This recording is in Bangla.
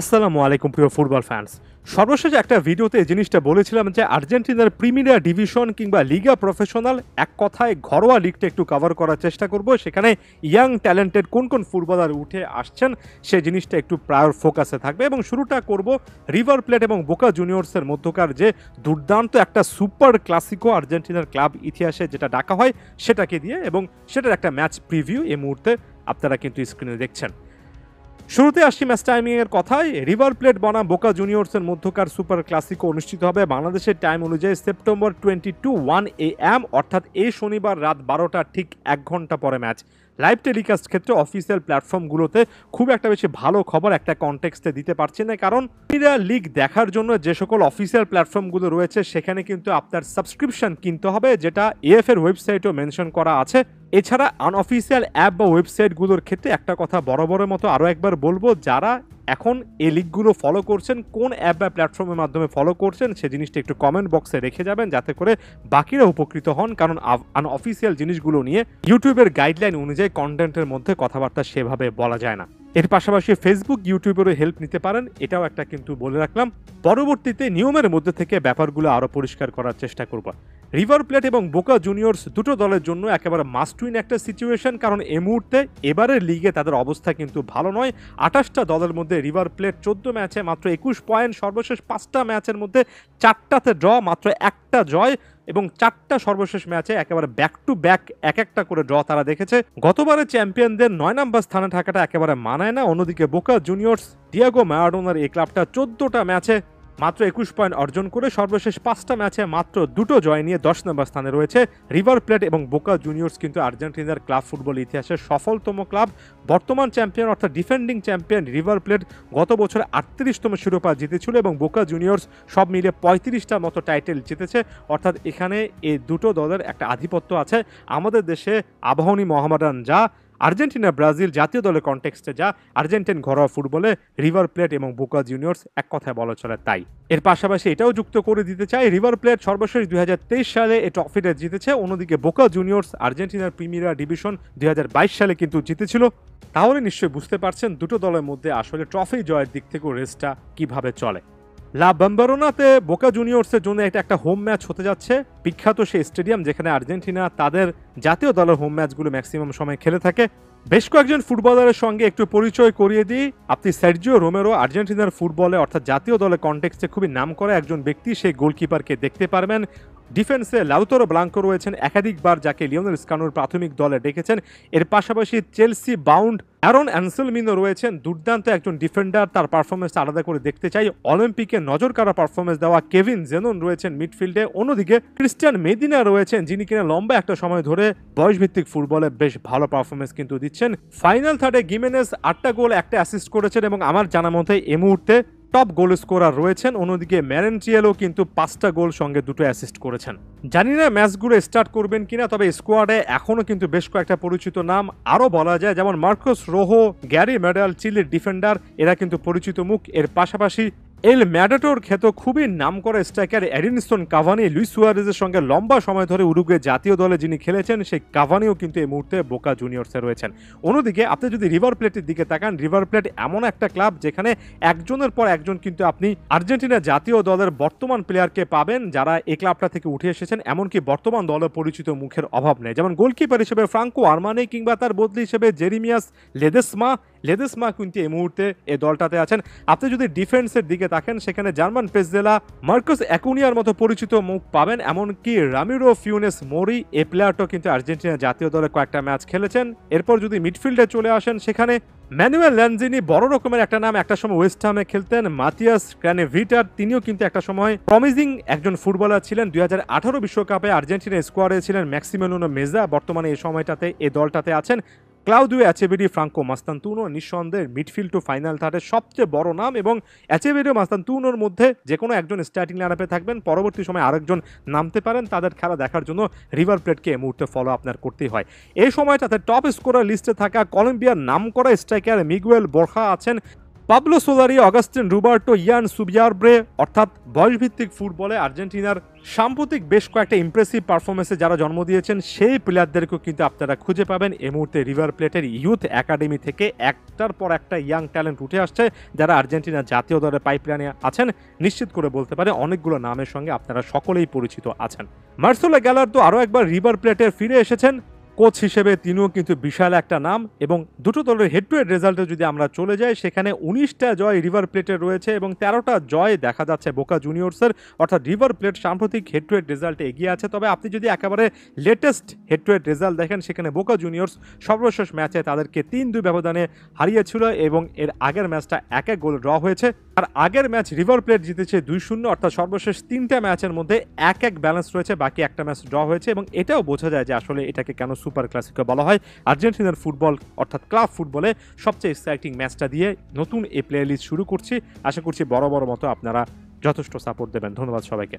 আসসালামু আলাইকুম প্রিয় ফুটবল ফ্যান্স। সর্বশেষ একটা ভিডিওতে এই জিনিসটা বলেছিলাম যে আর্জেন্টিনার প্রিমিয়ার ডিভিশন কিংবা লিগা প্রফেশনাল এক কথায় ঘরোয়া লিগটা একটু কভার করার চেষ্টা করব। সেখানে ইয়াং ট্যালেন্টেড কোন কোন ফুটবলার উঠে আসছেন সেই জিনিসটা একটু প্রায়র ফোকাসে থাকবে এবং শুরুটা করব রিভার প্লেট এবং বোকা জুনিয়র্সের মধ্যকার যে দুর্দান্ত একটা সুপার ক্লাসিকো আর্জেন্টিনার ক্লাব ইতিহাসে যেটা ডাকা হয় সেটাকে দিয়ে, এবং সেটার একটা ম্যাচ প্রিভিউ এই মুহূর্তে আপনারা কিন্তু স্ক্রিনে দেখছেন। শুরুতে আসছি ম্যাচ টাইমিংয়ের কথায়। রিভার প্লেট বনাম বোকা জুনিয়র্সের মধ্যকার সুপার ক্লাসিকো অনুষ্ঠিত হবে বাংলাদেশের টাইম অনুযায়ী সেপ্টেম্বর 22 1 AM, অর্থাৎ এই শনিবার রাত 12টার ঠিক 1 ঘন্টা পরে ম্যাচ। লাইভ টেলিকাস্ট ক্ষেত্রে অফিসিয়াল প্ল্যাটফর্মগুলোতে খুব একটা বেশি ভালো খবর একটা কনটেক্সটে দিতে পারছি না, কারণ প্রিমিয়ার লিগ দেখার জন্য যে সকল অফিসিয়াল প্ল্যাটফর্মগুলো রয়েছে সেখানে কিন্তু আপনার সাবস্ক্রিপশন কিনতে হবে, যেটা এএফ এর ওয়েবসাইটেও মেনশন করা আছে। এছাড়া আনঅফিসিয়াল অ্যাপ বা ওয়েবসাইটগুলোর ক্ষেত্রে একটা কথা বরাবরের মতো আরও একবার বলবো, যারা এখন এই লিগগুলো ফলো করছেন কোন অ্যাপ বা প্ল্যাটফর্মের মাধ্যমে ফলো করছেন সে জিনিসটা একটু কমেন্ট বক্সে রেখে যাবেন, যাতে করে বাকিরা উপকৃত হন, কারণ আনঅফিসিয়াল জিনিসগুলো নিয়ে ইউটিউবের গাইডলাইন অনুযায়ী কন্টেন্টের মধ্যে কথাবার্তা সেভাবে বলা যায় না। এর পাশাপাশি ফেসবুক ইউটিউবেরও হেল্প নিতে পারেন, এটাও একটা কিন্তু বলে রাখলাম। পরবর্তীতে নিয়মের মধ্যে থেকে ব্যাপারগুলো আরও পরিষ্কার করার চেষ্টা করব। রিভার প্লেট এবং বোকা জুনিয়র্স দুটো দলের জন্য একেবারে মাস্ট উইন একটা সিচুয়েশন, কারণ এই মুহূর্তে এবারের লিগে তাদের অবস্থা কিন্তু ভালো নয়। 28টা দলের মধ্যে রিভার প্লেট 14 ম্যাচে মাত্র 21 পয়েন্ট, সর্বশেষ 5টা ম্যাচের মধ্যে 4টাতে ড্র, মাত্র একটা জয়, এবং 4টা সর্বশেষ ম্যাচে একেবারে ব্যাক টু ব্যাক একটা করে ড্র তারা দেখেছে। গতবারে চ্যাম্পিয়নদের 9 নম্বর স্থানে থাকাটা একেবারে মানায় না। অন্যদিকে বোকা জুনিয়র্স ডিয়েগো ম্যারাডোনার এই ক্লাবটা 14টা ম্যাচে মাত্র 21 পয়েন্ট অর্জন করে সর্বশেষ 5টা ম্যাচে মাত্র 2টো জয় নিয়ে 10 নম্বর স্থানে রয়েছে। রিভার প্লেট এবং বোকা জুনিয়র্স কিন্তু আর্জেন্টিনার ক্লাব ফুটবল ইতিহাসের সফলতম ক্লাব। বর্তমান চ্যাম্পিয়ন অর্থাৎ ডিফেন্ডিং চ্যাম্পিয়ন রিভার প্লেট গত বছর 38তম শিরোপা জিতেছিল, এবং বোকা জুনিয়র্স সব মিলে 35টার মতো টাইটেল জিতেছে। অর্থাৎ এখানে এই দুটো দলের একটা আধিপত্য আছে। আমাদের দেশে আবাহনী মোহামেডান যা, আর্জেন্টিনা ব্রাজিল জাতীয় দলের কনটেক্সটে যা, আর্জেন্টিন ঘরোয়া ফুটবলে রিভার প্লেট এবং বোকা জুনিয়র্স এক কথায় বলা চলে তাই। এর পাশাপাশি এটাও যুক্ত করে দিতে চাই, রিভার প্লেট সর্বশেষ 2023 সালে এই ট্রফিটা জিতেছে, অন্যদিকে বোকা জুনিয়র্স আর্জেন্টিনার প্রিমিয়ার ডিভিশন 2022 সালে কিন্তু জিতেছিল। তাহলে নিশ্চয়ই বুঝতে পারছেন দুটো দলের মধ্যে আসলে ট্রফি জয়ের দিক থেকেও রেসটা কিভাবে চলে। লা বাম্বারোনাতে বোকা জুনিয়র্সের জন্য এটা একটা হোম ম্যাচ হতে যাচ্ছে, বিখ্যাত সেই স্টেডিয়াম যেখানে আর্জেন্টিনা তাদের জাতীয় দলের হোম ম্যাচগুলো ম্যাক্সিমাম সময় খেলে থাকে। বেশ কয়েকজন ফুটবলারের সঙ্গে একটু পরিচয় করিয়ে দিই। আপনি সার্জিও রোমেরো, আর্জেন্টিনার ফুটবলে অর্থাৎ জাতীয় দলের কনটেক্সটে খুবই নাম করা একজন ব্যক্তি, সেই গোলকিপারকে দেখতে পারবেন। ডিফেন্সে লাউতারো ব্লাঙ্কো রয়েছেন একাধিকবার, যাকে লিওনেল স্কানোর প্রাথমিক দলে ডেকেছেন। এর পাশাপাশি চেলসি বাউন্ড অ্যারন অ্যানসেলমিনো রয়েছেন, দুর্দান্ত একজন ডিফেন্ডার, তার পারফরমেন্স আলাদা করে দেখতে চাই। অলিম্পিকে নজর কাড়া পারফরমেন্স দেওয়া কেভিন জেনন রয়েছেন মিডফিল্ডে। অন্যদিকে ক্রিস্টিয়ান মেদিনা রয়েছেন, যিনি কিনা লম্বা একটা সময় ধরে বয়সভিত্তিক ফুটবলে বেশ ভালো পারফরমেন্স কিন্তু দিচ্ছেন। ফাইনাল থার্ডে গিমেনেস 8টা গোল 1টা অ্যাসিস্ট করেছেন, এবং আমার জানা মতে এই মুহূর্তে টপ গোল স্কোরার রয়েছেন। অন্যদিকে ম্যারেনচিয়েলও কিন্তু 5টা গোল সঙ্গে 2টো অ্যাসিস্ট করেছেন। জানি না ম্যাচগুলো স্টার্ট করবেন কিনা, তবে স্কোয়াডে এখনও কিন্তু বেশ কয়েকটা পরিচিত নাম আরও বলা যায়, যেমন মার্কোস রোহো, গ্যারি মেডাল, চিলির ডিফেন্ডার, এরা কিন্তু পরিচিত মুখ। এর পাশাপাশি এল ম্যাডাটোর খ্যাত খুবই নাম করা স্ট্রাইকার এডিনসন কাভানি, লুইস সুয়ারেজের সঙ্গে লম্বা সময় ধরে উরুগুয়ে জাতীয় দলে যিনি খেলেছেন, সেই কাভানিও কিন্তু এই মুহূর্তে বোকা জুনিয়র্সে রয়েছেন। অন্যদিকে আপনি যদি রিভার প্লেটের দিকে তাকান, রিভার প্লেট এমন একটা ক্লাব যেখানে একজনের পর একজন কিন্তু আপনি আর্জেন্টিনা জাতীয় দলের বর্তমান প্লেয়ারকে পাবেন যারা এই ক্লাবটা থেকে উঠে এসেছেন, এমনকি বর্তমান দলে পরিচিত মুখের অভাব নেই। যেমন গোলকিপার হিসেবে ফ্রাঙ্কো আরমানি, কিংবা তার বদলি হিসেবে জেরিমিয়াস লেদেসমা কিন্তু এই মুহূর্তে এই দলটাতে আছেন। আপনি যদি ডিফেন্সের দিকে তাকেন, সেখানে জার্মান পেসজেলা, মার্কোস অ্যাকুনিয়ার মতো পরিচিত মুখ পাবেন, এমনকি রামিরো ফিউনেস মোরি, এই প্লেয়ারটাও কিন্তু আর্জেন্টিনা জাতীয় দলে কয়েকটা ম্যাচ খেলেছেন। এরপর যদি মিডফিল্ডে চলে আসেন, সেখানে ম্যানুয়েল ল্যানজিনি বড় রকমের একটা নাম, একটা সময় ওয়েস্ট হামে খেলতেন। মাতিয়াস ক্র্যানেভিটার, তিনিও কিন্তু একটা সময় প্রমিজিং একজন ফুটবলার ছিলেন। 2018 বিশ্বকাপে আর্জেন্টিনা স্কোয়াডে ছিলেন ম্যাক্সিমিলিয়ানো মেজা, বর্তমানে এই সময়টাতে এই দলটাতে আছেন। ক্লাউদিও অ্যাচেভেরি, ফ্রাঙ্কো মাস্তান্তুনো নিঃসন্দেহে মিডফিল্ড টু ফাইনাল থার্ডের সবচেয়ে বড় নাম, এবং অ্যাচেভেরি ও মাস্তান্তুনোর মধ্যে যে কোনো একজন স্টার্টিং লাইনআপে থাকবেন, পরবর্তী সময় আরেকজন নামতে পারেন। তাদের খেলা দেখার জন্য রিভার প্লেটকে এই মুহূর্তে ফলো আপনার করতেই হয়। এই সময়টাতে টপ স্কোরার লিস্টে থাকা কলম্বিয়ার নাম করা স্ট্রাইকার মিগুয়েল বোরখা আছেন। পাবলো সোলারি, অগাস্টিন রুবার্টো, ইয়ান সুবিয়ারব্রে অর্থাৎ বয়সভিত্তিক ফুটবলে আর্জেন্টিনার সাম্প্রতিক বেশ কয়েকটা ইমপ্রেসিভ পারফরমেন্সে যারা জন্ম দিয়েছেন সেই প্লেয়ারদেরকেও কিন্তু আপনারা খুঁজে পাবেন এই মুহূর্তে রিভার প্লেটের ইউথ একাডেমি থেকে। একটার পর একটা ইয়াং ট্যালেন্ট উঠে আসছে যারা আর্জেন্টিনার জাতীয় দলের পাইপলাইনে আছেন। নিশ্চিত করে বলতে পারে অনেকগুলো নামের সঙ্গে আপনারা সকলেই পরিচিত আছেন। মার্সেলো গ্যালার্দো আরও একবার রিভার প্লেটে ফিরে এসেছেন কোচ হিসেবে, তিনিও কিন্তু বিশাল একটা নাম। এবং দুটো দলের হেড টু হেড রেজাল্টে যদি আমরা চলে যাই সেখানে 19টা জয় রিভার প্লেটে রয়েছে এবং 13টা জয় দেখা যাচ্ছে বোকা জুনিয়র্সের, অর্থাৎ রিভার প্লেট সাম্প্রতিক হেড টু হেড রেজাল্টে এগিয়ে আছে। তবে আপনি যদি একেবারে latest head to head result দেখেন সেখানে বোকা জুনিয়র্স সর্বশেষ ম্যাচে তাদেরকে 3-2 ব্যবধানে হারিয়েছিল এবং এর আগের ম্যাচটা 1-1 গোল ড্র হয়েছে। আর আগের ম্যাচ রিভার প্লেট জিতেছে 2-0, অর্থাৎ সর্বশেষ 3টা ম্যাচের মধ্যে 1-1 ব্যালেন্স রয়েছে, বাকি একটা ম্যাচ ড্র হয়েছে। এবং এটাও বোঝা যায় যে আসলে এটাকে কেন সুপার ক্লাসিকো বলা হয়। আর্জেন্টিনার ফুটবল অর্থাৎ ক্লাব ফুটবলে সবচেয়ে এক্সাইটিং ম্যাচটা দিয়ে নতুন এই প্লে লিস্ট শুরু করছি। আশা করছি বড় বড় মতো আপনারা যথেষ্ট সাপোর্ট দেবেন। ধন্যবাদ সবাইকে।